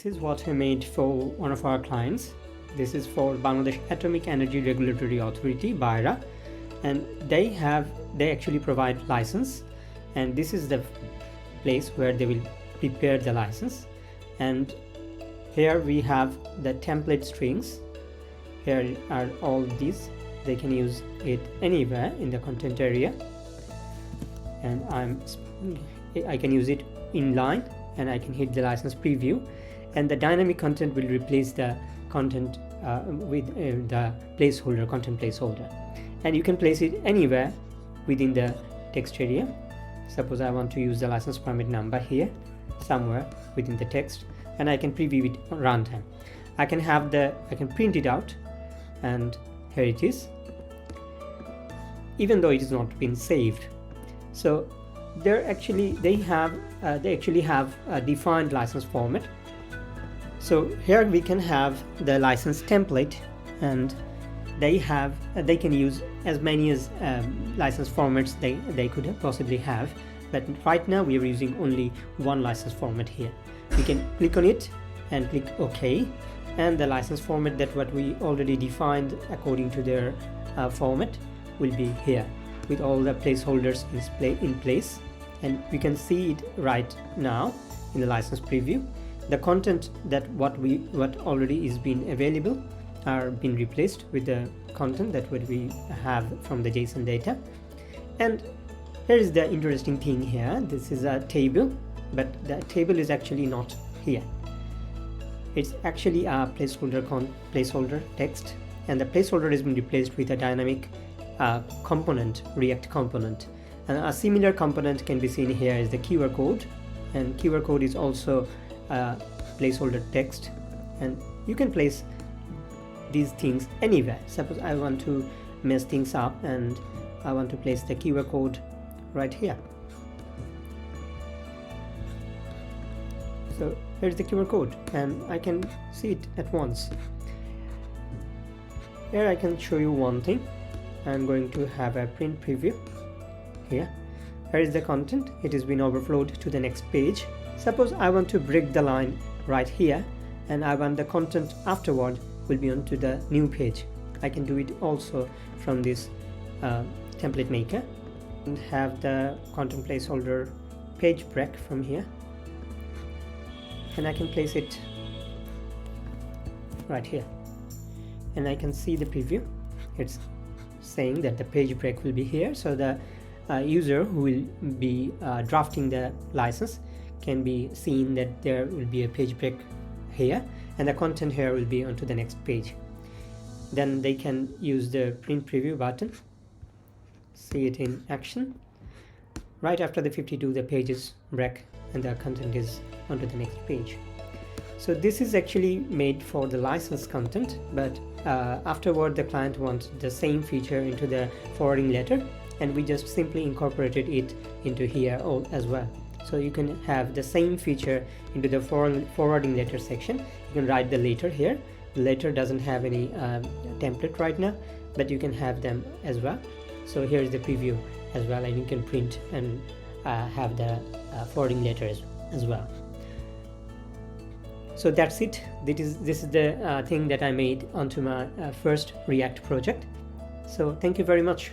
This is what I made for one of our clients. This is for Bangladesh Atomic Energy Regulatory Authority, BAERA, and they actually provide license, and this is the place where they will prepare the license. And here we have the template strings. Here are all these. They can use it anywhere in the content area, and I can use it inline, and I can hit the license preview, and the dynamic content will replace the content with the placeholder, content placeholder, and you can place it anywhere within the text area. Suppose I want to use the license permit number here somewhere within the text, and I can preview it on runtime. I can print it out, and here it is, even though it is not been saved. So they actually have a defined license format. So here we can have the license template, and they can use as many as license formats they could possibly have, but right now we are using only one license format here. We can click on it and click OK, and the license format that what we already defined according to their format will be here with all the placeholders in place, and we can see it right now in the license preview. The content that what already is being available are being replaced with the content that what we have from the JSON data. And here is the interesting thing here. This is a table, but the table is actually not here. It's actually a placeholder text, and the placeholder has been replaced with a dynamic component, React component. And a similar component can be seen here is the QR code, and QR code is also placeholder text, and you can place these things anywhere. Suppose I want to mess things up and I want to place the QR code right here. So here's the QR code, and I can see it at once. Here I can show you one thing. I'm going to have a print preview here. Here is the content. It has been overflowed to the next page. Suppose I want to break the line right here, and I want the content afterward will be onto the new page. I can do it also from this template maker, and have the content placeholder page break from here, and I can place it right here, and I can see the preview. It's saying that the page break will be here, so the user who will be drafting the license can be seen that there will be a page break here, and the content here will be onto the next page. Then they can use the print preview button, see it in action. Right after the 52, the pages break and the content is onto the next page. So this is actually made for the licensed content, but afterward the client wants the same feature into the forwarding letter, and we just simply incorporated it into here as well. So you can have the same feature into the forwarding letter section. You can write the letter here. The letter doesn't have any template right now, but you can have them as well. So here is the preview as well, and you can print and have the forwarding letters as well. So that's it. This is the thing that I made onto my first React project. So thank you very much.